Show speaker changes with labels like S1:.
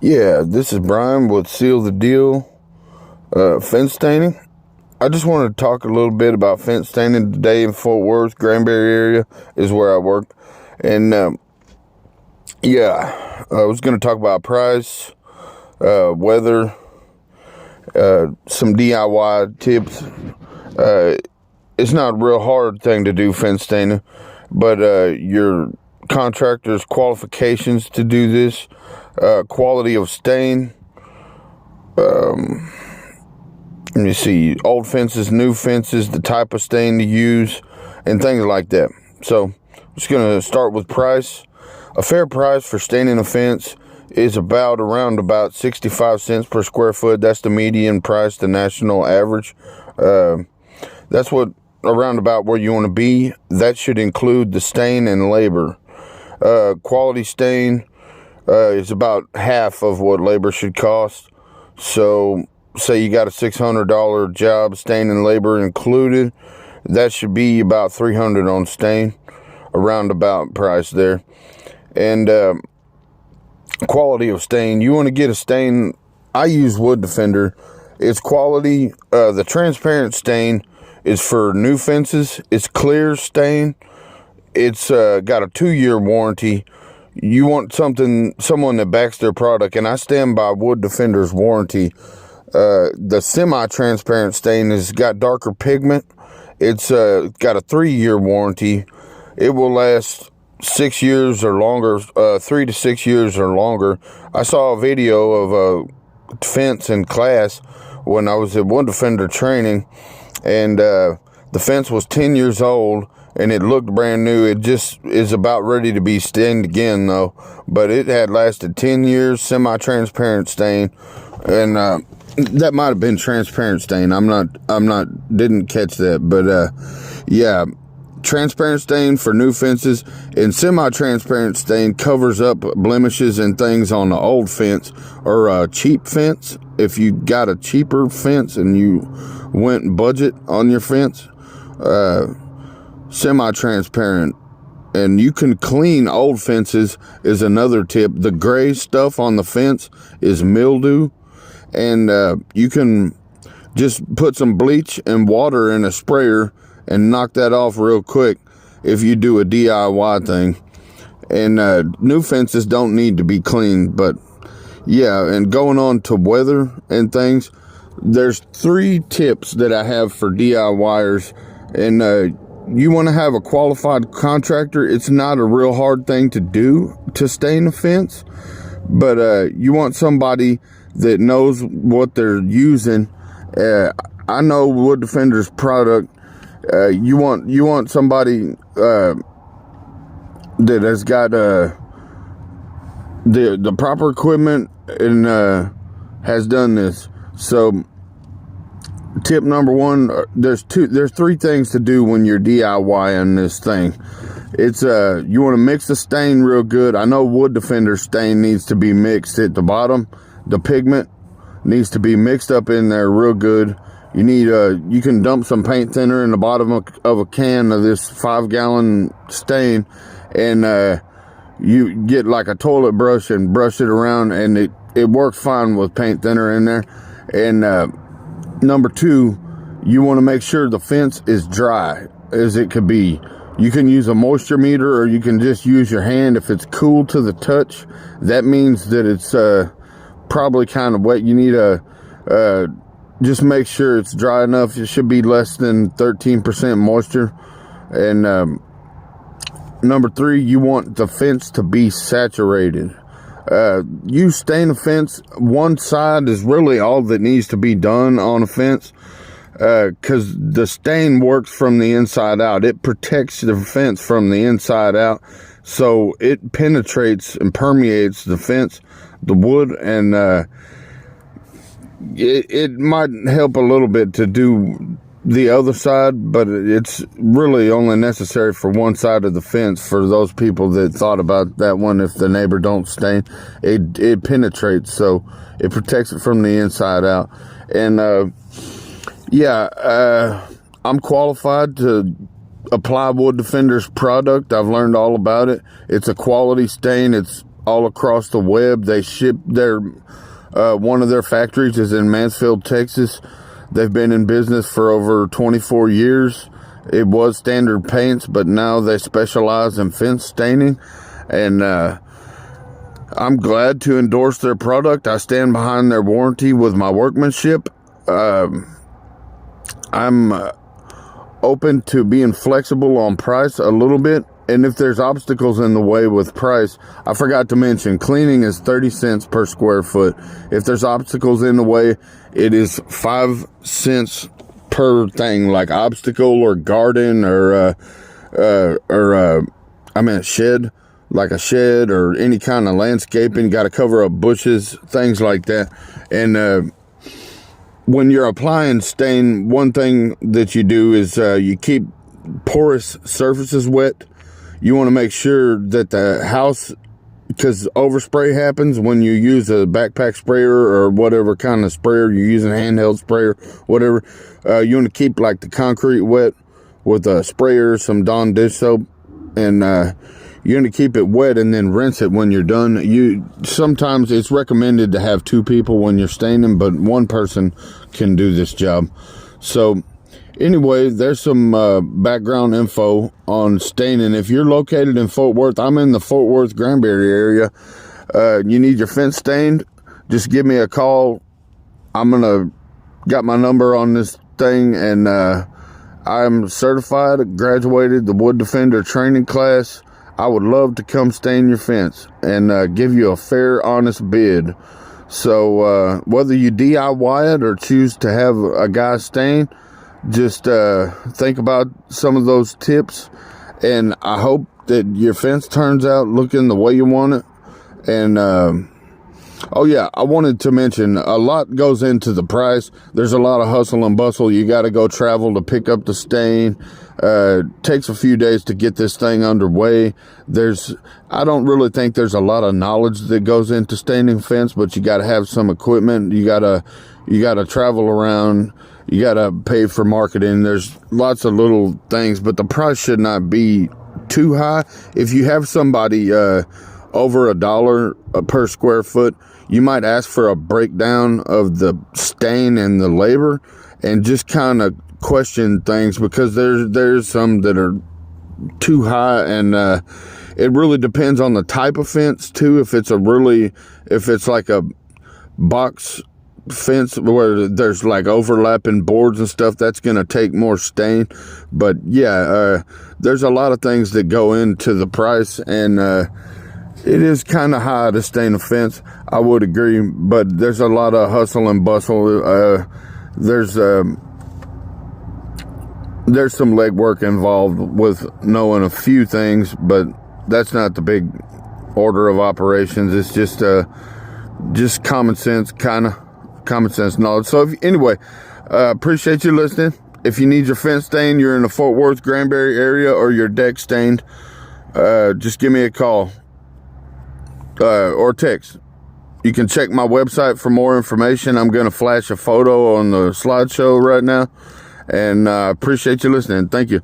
S1: Yeah, this is Brian with Seal the Deal fence staining. I just want to talk a little bit about fence staining today in Fort Worth. Granbury area is where I work. And I was going to talk about price, weather, some DIY tips. It's not a real hard thing to do fence staining, but your contractor's qualifications to do this, quality of stain, let me see, old fences, new fences, the type of stain to use, and things like that. So I'm just going to start with price. A fair price for staining a fence is around about 65 cents per square foot. That's the median price, the national average. That's what around about where you want to be. That should include the stain and labor. Quality stain is about half of what labor should cost. So say you got a $600 job, stain and labor included, that should be about $300 on stain, around about price there. And quality of stain, you want to get a stain. I use Wood Defender. It's quality. The transparent stain is for new fences. It's clear stain. It's got a 2-year warranty. You want someone that backs their product, and I stand by Wood Defender's warranty. The semi-transparent stain has got darker pigment. It's got a 3-year warranty. It will last 6 years or longer, 3 to 6 years or longer. I saw a video of a fence in class when I was at Wood Defender training, and the fence was 10 years old, and it looked brand new. It just is about ready to be stained again, though. But it had lasted 10 years, semi-transparent stain, and that might have been transparent stain. Didn't catch that, but transparent stain for new fences, and semi-transparent stain covers up blemishes and things on the old fence or a cheap fence. If you got a cheaper fence and you went budget on your fence, semi-transparent, and you can clean old fences is another tip. The gray stuff on the fence is mildew, and you can just put some bleach and water in a sprayer and knock that off real quick if you do a DIY thing. And new fences don't need to be cleaned. But yeah, and going on to weather and things, there's 3 tips that I have for DIYers. And you want to have a qualified contractor. It's not a real hard thing to do to stain a fence, but you want somebody that knows what they're using. I know Wood Defender's product. You want somebody that has got the proper equipment and has done this. So tip number 1, there's 3 things to do when you're DIYing this thing. It's you want to mix the stain real good. I know Wood Defender stain needs to be mixed at the bottom. The pigment needs to be mixed up in there real good. You need you can dump some paint thinner in the bottom of a can of this 5-gallon stain, and you get like a toilet brush and brush it around, and it works fine with paint thinner in there. And number 2, you want to make sure the fence is dry as it could be. You can use a moisture meter, or you can just use your hand. If it's cool to the touch, that means that it's probably kind of wet. You need just make sure it's dry enough. It should be less than 13% moisture. And number 3, you want the fence to be saturated. You stain a fence, one side is really all that needs to be done on a fence, because the stain works from the inside out. It protects the fence from the inside out, so it penetrates and permeates the fence, the wood, and it might help a little bit to do the other side, but it's really only necessary for one side of the fence. For those people that thought about that one, if the neighbor don't stain, it penetrates, so it protects it from the inside out. And I'm qualified to apply Wood Defender's product. I've learned all about it. It's a quality stain. It's all across the web. They ship their one of their factories is in Mansfield, Texas. They've been in business for over 24 years. It was standard paints, but now they specialize in fence staining. And I'm glad to endorse their product. I stand behind their warranty with my workmanship. I'm open to being flexible on price a little bit. And if there's obstacles in the way with price, I forgot to mention, cleaning is 30 cents per square foot. If there's obstacles in the way, it is 5 cents per thing, like obstacle or garden or shed, like a shed or any kind of landscaping. Got to cover up bushes, things like that. And when you're applying stain, one thing that you do is you keep porous surfaces wet. You want to make sure that the house, because overspray happens when you use a backpack sprayer or whatever kind of sprayer you're using, handheld sprayer, whatever. You want to keep like the concrete wet with a sprayer, some Dawn dish soap, and you want to keep it wet and then rinse it when you're done. Sometimes it's recommended to have 2 people when you're staining, but 1 person can do this job. So anyway, there's some background info on staining. If you're located in Fort Worth, I'm in the Fort Worth, Granbury area. You need your fence stained, just give me a call. Got my number on this thing, and I'm certified, graduated the Wood Defender training class. I would love to come stain your fence and give you a fair, honest bid. So whether you DIY it or choose to have a guy stain, just think about some of those tips, and I hope that your fence turns out looking the way you want it. And oh yeah, I wanted to mention, a lot goes into the price. There's a lot of hustle and bustle. You got to go travel to pick up the stain. Takes a few days to get this thing underway. I don't really think there's a lot of knowledge that goes into staining fence, but you got to have some equipment. You got to travel around. You got to pay for marketing. There's lots of little things, but the price should not be too high. If you have somebody over $1 per square foot, you might ask for a breakdown of the stain and the labor, and just kind of question things, because there's some that are too high, and it really depends on the type of fence too. If it's like a box fence where there's like overlapping boards and stuff, that's going to take more stain. But yeah, there's a lot of things that go into the price, and it is kind of high to stain a fence, I would agree, but there's a lot of hustle and bustle. There's some legwork involved with knowing a few things, but that's not the big order of operations. It's just common sense, common sense knowledge. So anyway, appreciate you listening. If you need your fence stained, you're in the Fort Worth, Granbury area, or your deck stained, just give me a call or text. You can check my website for more information. I'm going to flash a photo on the slideshow right now. And I appreciate you listening. Thank you.